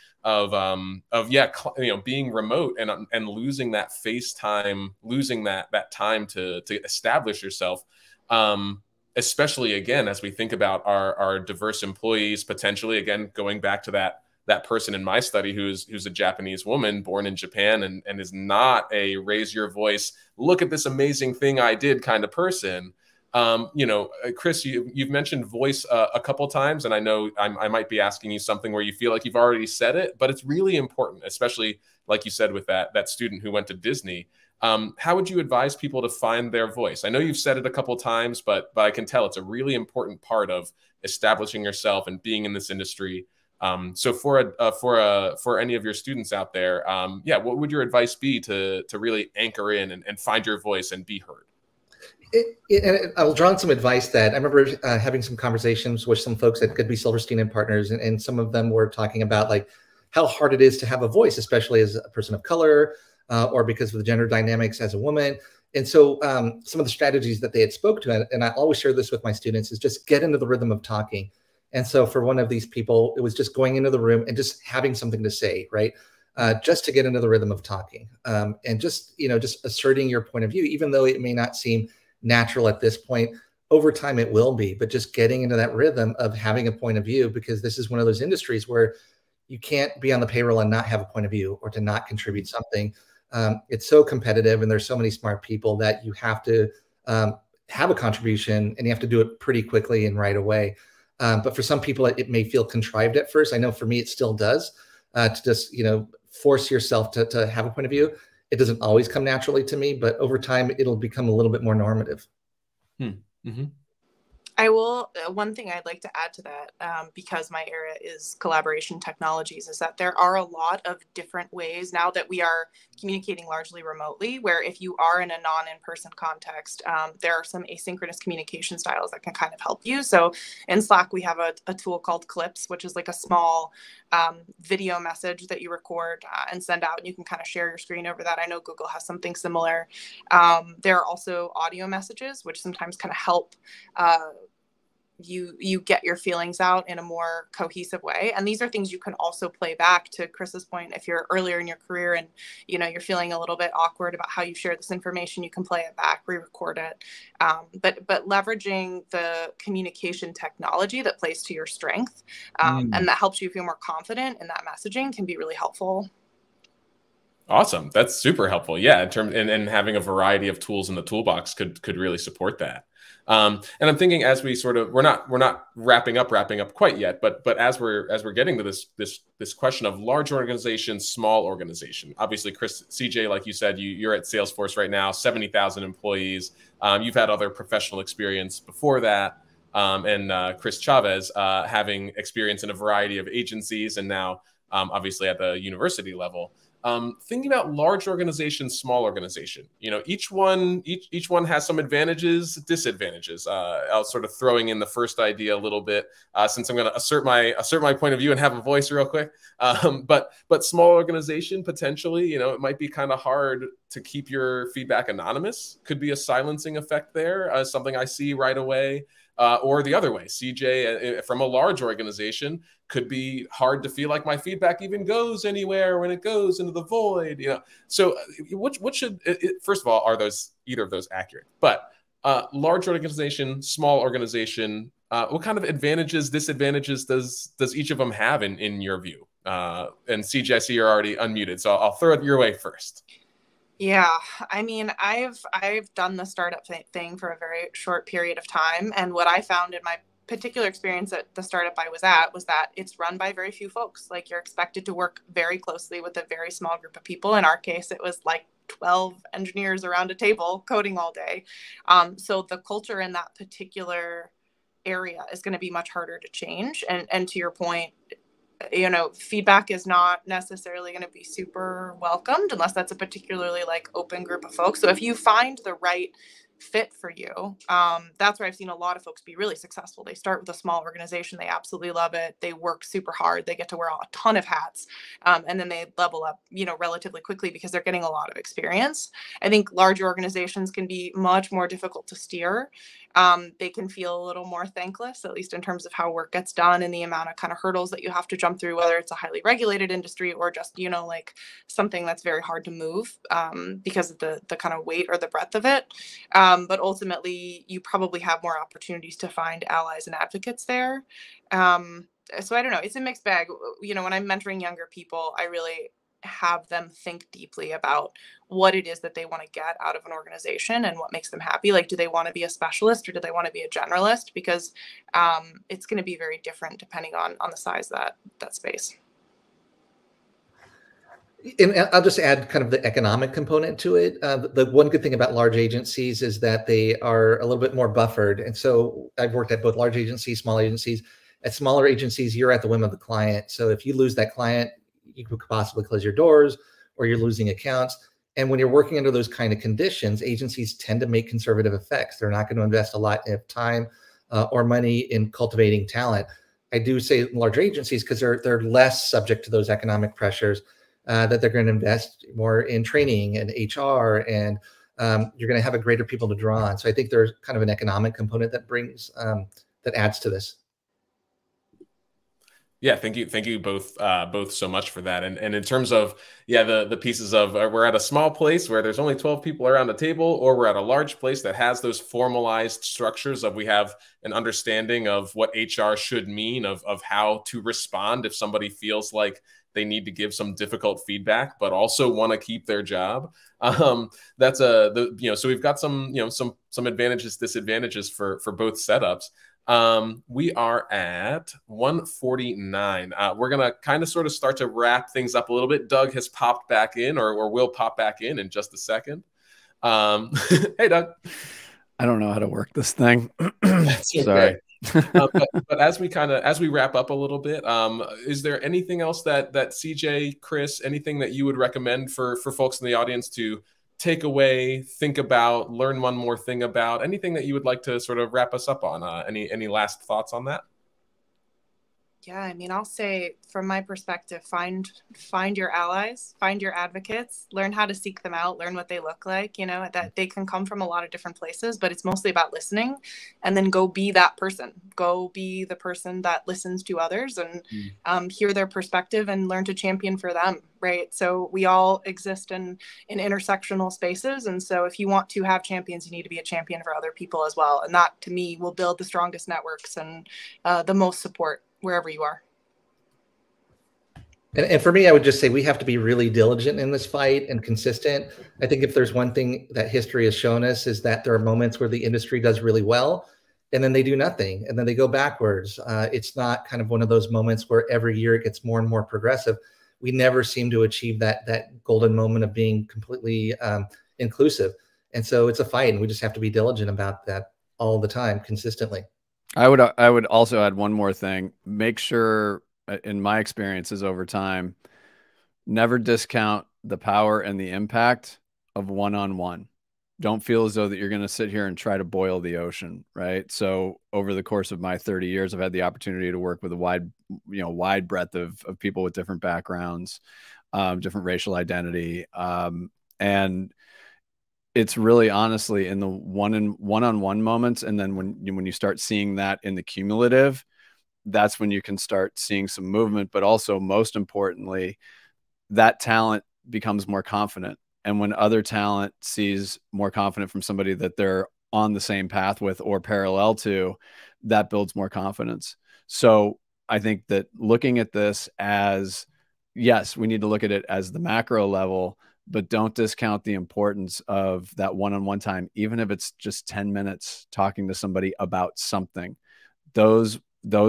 being remote and losing that face time, losing that time to establish yourself. Especially again, as we think about our diverse employees, potentially, again, going back to that person in my study who's a Japanese woman born in Japan and is not a raise your voice, look at this amazing thing I did kind of person. Chris, you've mentioned voice a couple times, and I know I might be asking you something where you feel like you've already said it, but it's really important, especially like you said with that student who went to Disney. How would you advise people to find their voice? I know you've said it a couple times, but I can tell it's a really important part of establishing yourself and being in this industry. So for any of your students out there, what would your advice be to really anchor in and find your voice and be heard? I will draw on some advice that I remember having some conversations with some folks at Goodby Silverstein and Partners, and some of them were talking about like how hard it is to have a voice, especially as a person of color, or because of the gender dynamics as a woman. And so some of the strategies that they had spoke to, and I always share this with my students, is just get into the rhythm of talking. And so for one of these people, it was just going into the room and just having something to say, right? Just to get into the rhythm of talking, and just, just asserting your point of view, even though it may not seem natural at this point. Over time, it will be, but just getting into that rhythm of having a point of view, because this is one of those industries where you can't be on the payroll and not have a point of view or to not contribute something. It's so competitive, and there's so many smart people that you have to have a contribution, and you have to do it pretty quickly and right away. But for some people, it may feel contrived at first. I know for me, it still does, to just, force yourself to have a point of view. It doesn't always come naturally to me, but over time, it'll become a little bit more normative. Mm-hmm. I will, one thing I'd like to add to that, because my area is collaboration technologies, is that there are a lot of different ways now that we are communicating largely remotely, where if you are in a non-in-person context, there are some asynchronous communication styles that can kind of help you. So in Slack, we have a tool called Clips, which is like a small video message that you record and send out, and you can kind of share your screen over that. I know Google has something similar. There are also audio messages, which sometimes kind of help you get your feelings out in a more cohesive way. And these are things you can also play back, to Chris's point. If you're earlier in your career and you're feeling a little bit awkward about how you share this information, you can play it back, re-record it. But leveraging the communication technology that plays to your strength, and that helps you feel more confident in that messaging, can be really helpful. Awesome. That's super helpful. Yeah. And having a variety of tools in the toolbox could really support that. And I'm thinking, as we sort of, we're not wrapping up quite yet, but as we're getting to this question of large organization, small organization. Obviously, CJ, like you said, you're at Salesforce right now, 70,000 employees. You've had other professional experience before that. And Chris Chávez, having experience in a variety of agencies, and now obviously at the university level. Thinking about large organization, small organization, each one has some advantages, disadvantages. I'll sort of throwing in the first idea a little bit, since I'm going to assert my point of view and have a voice real quick. But small organization, potentially, it might be kind of hard to keep your feedback anonymous. Could be a silencing effect there, something I see right away. Or the other way, CJ, from a large organization, could be hard to feel like my feedback even goes anywhere when it goes into the void. So what should first of all, are either of those accurate? But large organization, small organization, what kind of advantages, disadvantages does each of them have in your view? And CJ, I see you're already unmuted, so I'll throw it your way first. Yeah, I mean, I've done the startup thing for a very short period of time. And what I found in my particular experience at the startup I was at was that it's run by very few folks. Like, you're expected to work very closely with a very small group of people. In our case, it was like 12 engineers around a table coding all day. So the culture in that particular area is going to be much harder to change. And to your point, feedback is not necessarily going to be super welcomed unless that's a particularly open group of folks. So if you find the right fit for you, that's where I've seen a lot of folks be really successful. They start with a small organization. They absolutely love it. They work super hard. They get to wear a ton of hats. And then they level up, relatively quickly because they're getting a lot of experience. I think larger organizations can be much more difficult to steer. They can feel a little more thankless, at least in terms of how work gets done and the amount of kind of hurdles that you have to jump through, whether it's a highly regulated industry or just, something that's very hard to move because of the kind of weight or the breadth of it. But ultimately, you probably have more opportunities to find allies and advocates there. So I don't know. It's a mixed bag. When I'm mentoring younger people, I really have them think deeply about what it is that they want to get out of an organization and what makes them happy. Like, do they want to be a specialist or do they want to be a generalist? Because it's going to be very different depending on the size of that space. And I'll just add kind of the economic component to it. The one good thing about large agencies is that they are a little bit more buffered. And so I've worked at both large agencies, small agencies. At smaller agencies, you're at the whim of the client. So if you lose that client, you could possibly close your doors, or you're losing accounts. And when you're working under those kind of conditions, agencies tend to make conservative effects. They're not going to invest a lot of time or money in cultivating talent. I do say large agencies because they're less subject to those economic pressures. that they're going to invest more in training and HR, and you're going to have a greater people to draw on. So I think there's kind of an economic component that brings that adds to this. Yeah, thank you both so much for that. And in terms of the pieces of we're at a small place where there's only 12 people around a table, or we're at a large place that has those formalized structures of we have an understanding of what HR should mean, of how to respond if somebody feels like they need to give some difficult feedback, but also want to keep their job. That's so we've got some advantages, disadvantages for both setups. We are at 1:49. We're going to kind of sort of start to wrap things up a little bit. Doug has popped back in, or will pop back in just a second. Hey, Doug. I don't know how to work this thing. That's okay. Sorry. But as we wrap up a little bit, is there anything else that CJ, Chris, anything that you would recommend for folks in the audience to take away, think about, learn one more thing about, anything that you would like to sort of wrap us up on? Any last thoughts on that? Yeah, I mean, I'll say from my perspective, find your allies, find your advocates, learn how to seek them out, learn what they look like, that they can come from a lot of different places, but it's mostly about listening, and then go be that person. Go be the person that listens to others and hear their perspective and learn to champion for them, right? So we all exist in intersectional spaces. And so if you want to have champions, you need to be a champion for other people as well. And that, to me, will build the strongest networks and the most support wherever you are. And for me, I would just say we have to be really diligent in this fight and consistent. I think if there's one thing that history has shown us is that there are moments where the industry does really well, and then they do nothing, and then they go backwards. It's not kind of one of those moments where every year it gets more and more progressive. We never seem to achieve that golden moment of being completely inclusive. And so it's a fight, and we just have to be diligent about that all the time, consistently. I would also add one more thing. Make sure, in my experiences over time, never discount the power and the impact of one-on-one. Don't feel as though that you're going to sit here and try to boil the ocean, right? So over the course of my 30 years, I've had the opportunity to work with a wide breadth of people with different backgrounds, different racial identity. And it's really honestly in the one-on-one moments. And then when you start seeing that in the cumulative, that's when you can start seeing some movement. But also, most importantly, that talent becomes more confident. And when other talent sees more confident from somebody that they're on the same path with or parallel to, that builds more confidence. So I think that looking at this as, yes, we need to look at it as the macro level, but don't discount the importance of that one-on-one time, even if it's just 10 minutes talking to somebody about something. Those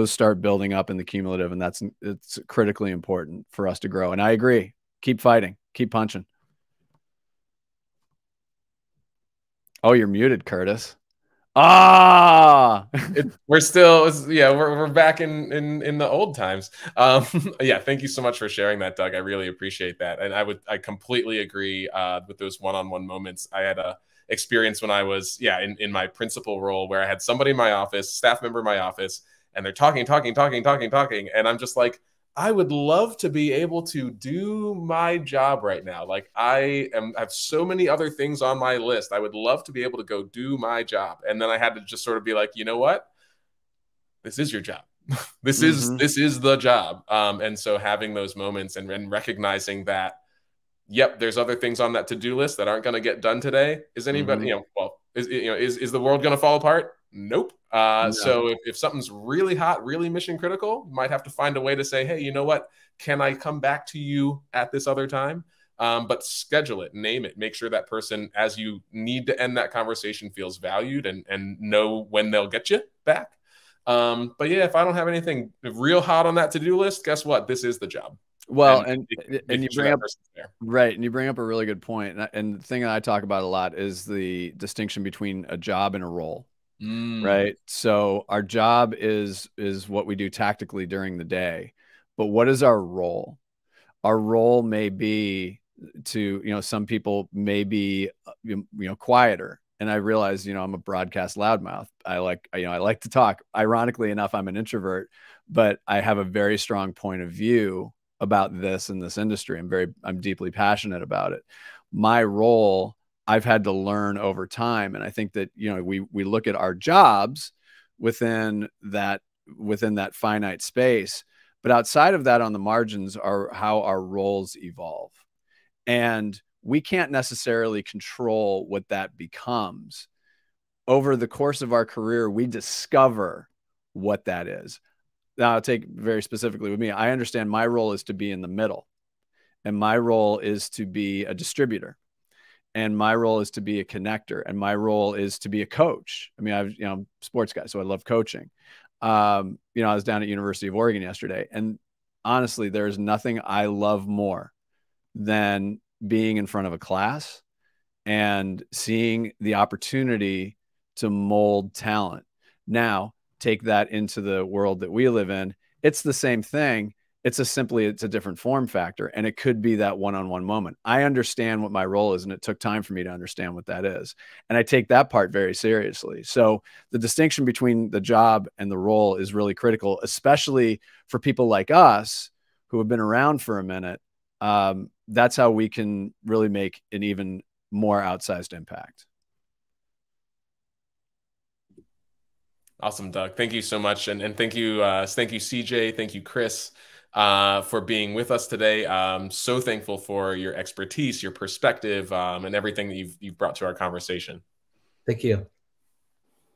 start building up in the cumulative, and it's critically important for us to grow. And I agree. Keep fighting. Keep punching. Oh, you're muted, Curtis. We're still, we're back in the old times. Yeah, thank you so much for sharing that, Doug. I really appreciate that. And I completely agree with those one-on-one moments. I had a experience when I was in my principal role where I had somebody in my office, staff member in my office, and they're talking, and I'm just like, I would love to be able to do my job right now. Like I have so many other things on my list. I would love to be able to go do my job. And then I had to just sort of be like, you know what? This is your job. This is the job. And so having those moments and recognizing that, yep, there's other things on that to-do list that aren't going to get done today. Is anybody, is the world going to fall apart? Nope. No. So if something's really hot, really mission critical, you might have to find a way to say, hey, you know what? Can I come back to you at this other time? But schedule it, name it, make sure that person, as you need to end that conversation, feels valued and know when they'll get you back. But yeah, if I don't have anything real hot on that to-do list, guess what? This is the job. Well, and you bring up right, and you bring up a really good point. And the thing that I talk about a lot is the distinction between a job and a role. Right. So our job is what we do tactically during the day, but what is our role? Our role may be to, some people may be, quieter. And I realize, I'm a broadcast loudmouth. I like to talk. Ironically enough, I'm an introvert, but I have a very strong point of view about this in this industry. I'm deeply passionate about it. My role, I've had to learn over time. And I think that, you know, we look at our jobs within that finite space, but outside of that, on the margins, are how our roles evolve. And we can't necessarily control what that becomes. Over the course of our career, we discover what that is. Now, I'll take very specifically with me. I understand my role is to be in the middle, and my role is to be a distributor, and my role is to be a connector, and my role is to be a coach. I mean, I'm a sports guy, so I love coaching. I was down at University of Oregon yesterday, and honestly, there's nothing I love more than being in front of a class and seeing the opportunity to mold talent. Now, take that into the world that we live in. It's the same thing. It's a different form factor, and it could be that one-on-one moment. I understand what my role is, and it took time for me to understand what that is. And I take that part very seriously. So the distinction between the job and the role is really critical, especially for people like us who have been around for a minute. That's how we can really make an even more outsized impact. Awesome, Doug. Thank you so much. And thank you, CJ. Thank you, Chris, for being with us today. I'm so thankful for your expertise, your perspective, and everything that you've brought to our conversation. Thank you.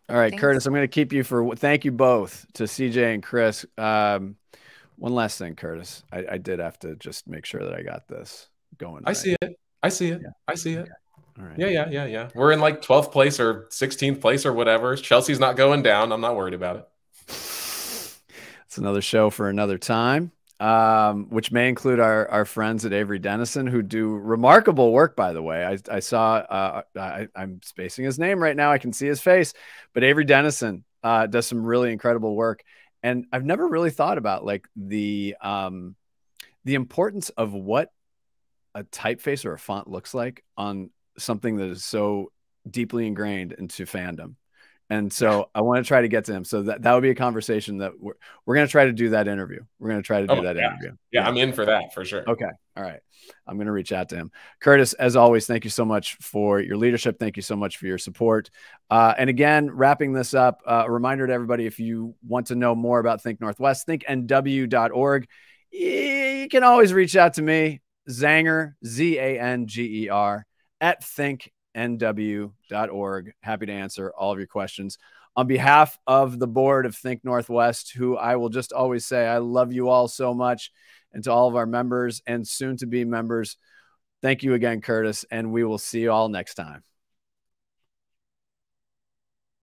All right, thanks. Curtis, I'm going to keep you thank you both to CJ and Chris. One last thing, Curtis. I did have to just make sure that I got this going. I see it. I see it. Yeah. I see it. Okay. All right. Yeah. We're in like 12th place or 16th place or whatever. Chelsea's not going down. I'm not worried about it. It's another show for another time, which may include our friends at Avery Dennison, who do remarkable work, by the way. I saw, I'm spacing his name right now. I can see his face, but Avery Dennison does some really incredible work. And I've never really thought about like the importance of what a typeface or a font looks like on something that is so deeply ingrained into fandom. And so I want to try to get to him. So that would be a conversation that we're going to try to do that interview. We're going to try to do that interview. Yeah, I'm in for that for sure. Okay. All right. I'm going to reach out to him. Curtis, as always, thank you so much for your leadership. Thank you so much for your support. And again, wrapping this up, a reminder to everybody, if you want to know more about Think Northwest, thinknw.org. You can always reach out to me, Zanger, Zanger, at thinknw.org. Happy to answer all of your questions. On behalf of the board of Think Northwest, who I will just always say, I love you all so much, and to all of our members and soon to be members, thank you again, Curtis, and we will see you all next time.